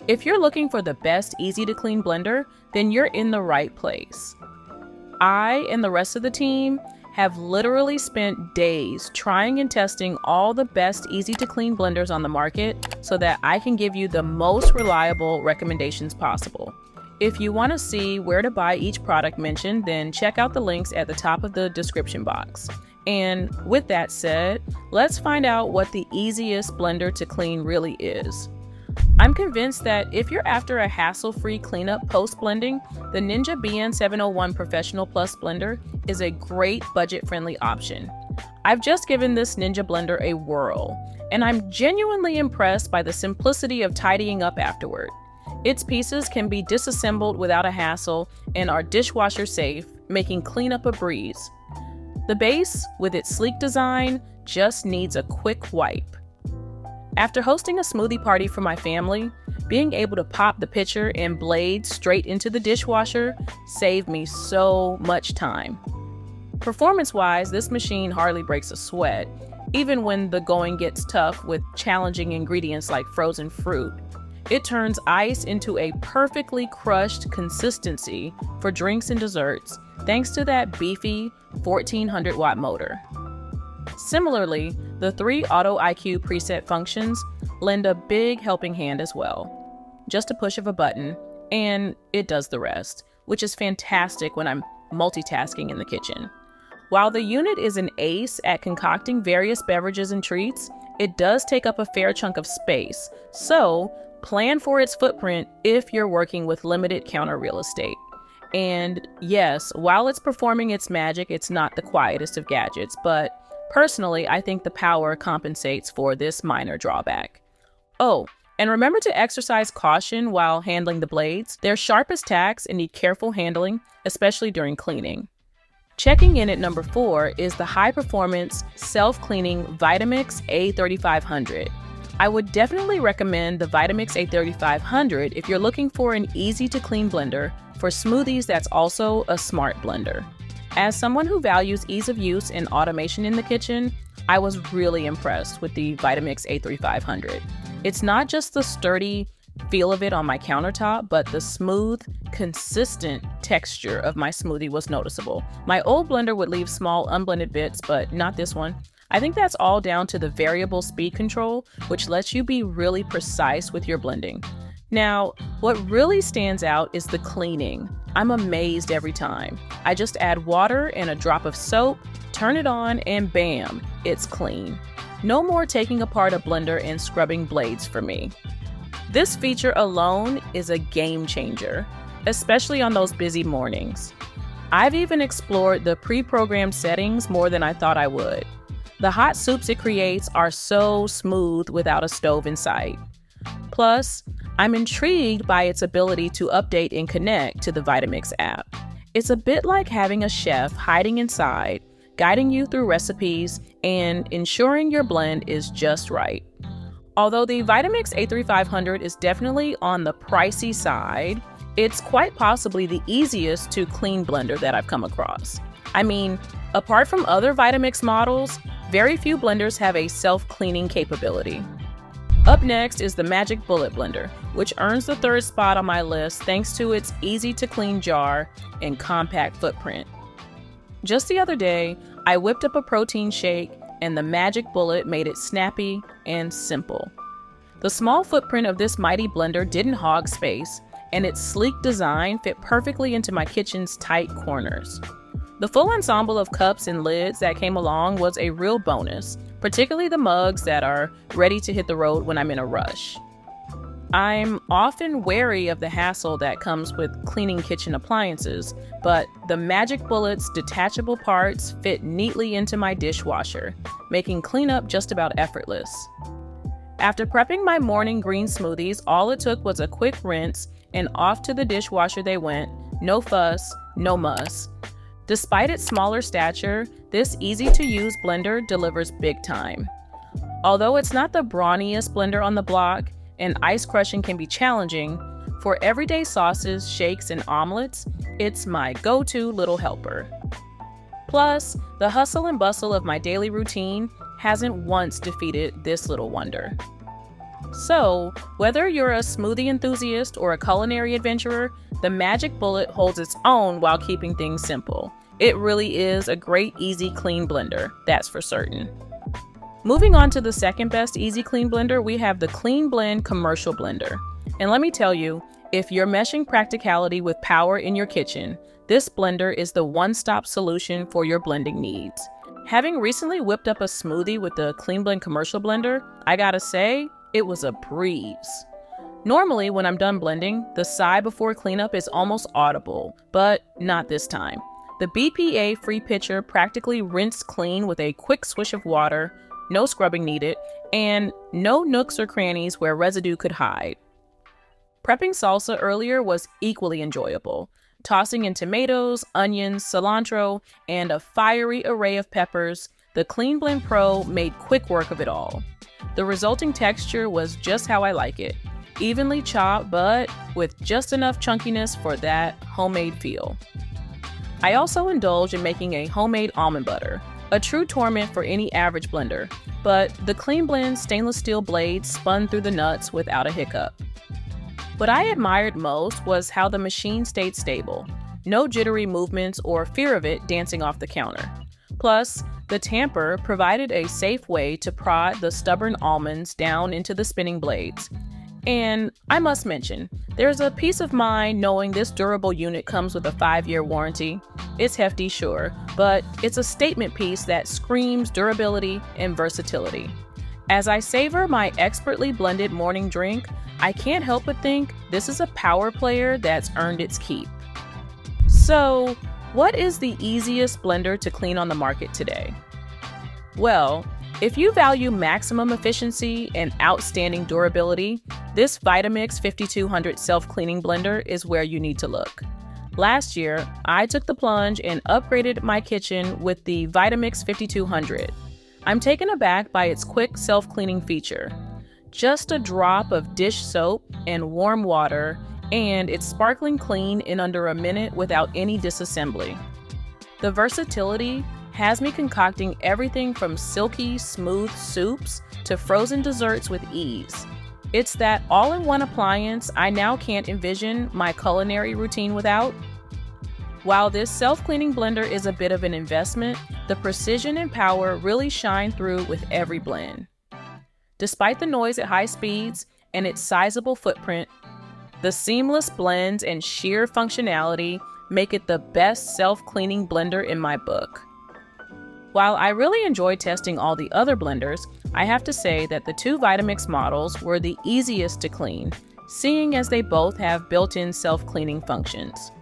If you're looking for the best easy-to-clean blender, then you're in the right place. I and the rest of the team have literally spent days trying and testing all the best easy-to-clean blenders on the market so that I can give you the most reliable recommendations possible. If you want to see where to buy each product mentioned, then check out the links at the top of the description box. And with that said, let's find out what the easiest blender to clean really is. I'm convinced that if you're after a hassle-free cleanup post-blending, the Ninja BN701 Professional Plus blender is a great budget-friendly option. I've just given this Ninja blender a whirl, and I'm genuinely impressed by the simplicity of tidying up afterward. Its pieces can be disassembled without a hassle and are dishwasher-safe, making cleanup a breeze. The base, with its sleek design, just needs a quick wipe. After hosting a smoothie party for my family, being able to pop the pitcher and blade straight into the dishwasher saved me so much time. Performance-wise, this machine hardly breaks a sweat, even when the going gets tough with challenging ingredients like frozen fruit. It turns ice into a perfectly crushed consistency for drinks and desserts, thanks to that beefy 1400-watt motor. Similarly, the 3 Auto IQ preset functions lend a big helping hand as well. Just a push of a button, and it does the rest, which is fantastic when I'm multitasking in the kitchen. While the unit is an ace at concocting various beverages and treats, it does take up a fair chunk of space, so plan for its footprint if you're working with limited counter real estate. And yes, while it's performing its magic, it's not the quietest of gadgets, but personally, I think the power compensates for this minor drawback. Oh, and remember to exercise caution while handling the blades. They're sharp as tacks and need careful handling, especially during cleaning. Checking in at number 4 is the high-performance, self-cleaning Vitamix A3500. I would definitely recommend the Vitamix A3500 if you're looking for an easy-to-clean blender for smoothies that's also a smart blender. As someone who values ease of use and automation in the kitchen, I was really impressed with the Vitamix A3500. It's not just the sturdy feel of it on my countertop, but the smooth, consistent texture of my smoothie was noticeable. My old blender would leave small unblended bits, but not this one. I think that's all down to the variable speed control, which lets you be really precise with your blending. Now, what really stands out is the cleaning. I'm amazed every time. I just add water and a drop of soap, turn it on, and bam, it's clean. No more taking apart a blender and scrubbing blades for me. This feature alone is a game changer, especially on those busy mornings. I've even explored the pre-programmed settings more than I thought I would. The hot soups it creates are so smooth without a stove in sight. Plus, I'm intrigued by its ability to update and connect to the Vitamix app. It's a bit like having a chef hiding inside, guiding you through recipes and ensuring your blend is just right. Although the Vitamix A3500 is definitely on the pricey side, it's quite possibly the easiest to clean blender that I've come across. I mean, apart from other Vitamix models, very few blenders have a self-cleaning capability. Up next is the Magic Bullet Blender, which earns the 3rd spot on my list thanks to its easy-to-clean jar and compact footprint. Just the other day, I whipped up a protein shake, and the Magic Bullet made it snappy and simple. The small footprint of this mighty blender didn't hog space, and its sleek design fit perfectly into my kitchen's tight corners. The full ensemble of cups and lids that came along was a real bonus, particularly the mugs that are ready to hit the road when I'm in a rush. I'm often wary of the hassle that comes with cleaning kitchen appliances, but the Magic Bullet's detachable parts fit neatly into my dishwasher, making cleanup just about effortless. After prepping my morning green smoothies, all it took was a quick rinse and off to the dishwasher they went, no fuss, no muss. Despite its smaller stature, this easy-to-use blender delivers big time. Although it's not the brawniest blender on the block, and ice crushing can be challenging, for everyday sauces, shakes, and omelets, it's my go-to little helper. Plus, the hustle and bustle of my daily routine hasn't once defeated this little wonder. So, whether you're a smoothie enthusiast or a culinary adventurer, the Magic Bullet holds its own while keeping things simple. It really is a great, easy, clean blender, that's for certain. Moving on to the second best easy clean blender, we have the Cleanblend Commercial Blender. And let me tell you, if you're meshing practicality with power in your kitchen, this blender is the one-stop solution for your blending needs. Having recently whipped up a smoothie with the Cleanblend Commercial Blender, I gotta say, it was a breeze. Normally, when I'm done blending, the sigh before cleanup is almost audible, but not this time. The BPA-free pitcher practically rinsed clean with a quick swish of water, no scrubbing needed, and no nooks or crannies where residue could hide. Prepping salsa earlier was equally enjoyable. Tossing in tomatoes, onions, cilantro, and a fiery array of peppers, the Cleanblend Pro made quick work of it all. The resulting texture was just how I like it. Evenly chopped, but with just enough chunkiness for that homemade feel. I also indulge in making a homemade almond butter, a true torment for any average blender, but the Cleanblend stainless steel blade spun through the nuts without a hiccup. What I admired most was how the machine stayed stable, no jittery movements or fear of it dancing off the counter. Plus, the tamper provided a safe way to prod the stubborn almonds down into the spinning blades. And I must mention, there's a peace of mind knowing this durable unit comes with a 5-year warranty. It's hefty, sure, but it's a statement piece that screams durability and versatility. As I savor my expertly blended morning drink, I can't help but think this is a power player that's earned its keep. So, what is the easiest blender to clean on the market today? Well, if you value maximum efficiency and outstanding durability, this Vitamix 5200 self-cleaning blender is where you need to look. Last year, I took the plunge and upgraded my kitchen with the Vitamix 5200. I'm taken aback by its quick self-cleaning feature. Just a drop of dish soap and warm water, and it's sparkling clean in under a minute without any disassembly. The versatility has me concocting everything from silky, smooth soups to frozen desserts with ease. It's that all-in-one appliance I now can't envision my culinary routine without. While this self-cleaning blender is a bit of an investment, the precision and power really shine through with every blend. Despite the noise at high speeds and its sizable footprint, the seamless blends and sheer functionality make it the best self-cleaning blender in my book. While I really enjoyed testing all the other blenders, I have to say that the two Vitamix models were the easiest to clean, seeing as they both have built-in self-cleaning functions.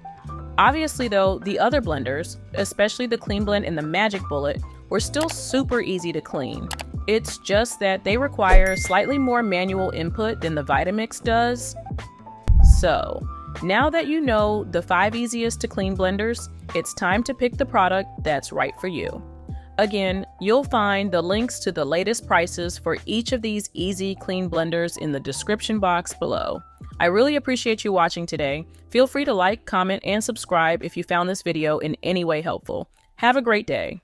Obviously though, the other blenders, especially the Cleanblend and the Magic Bullet, were still super easy to clean. It's just that they require slightly more manual input than the Vitamix does. So, now that you know the 5 easiest to clean blenders, it's time to pick the product that's right for you. Again, you'll find the links to the latest prices for each of these easy clean blenders in the description box below. I really appreciate you watching today. Feel free to like, comment, and subscribe if you found this video in any way helpful. Have a great day.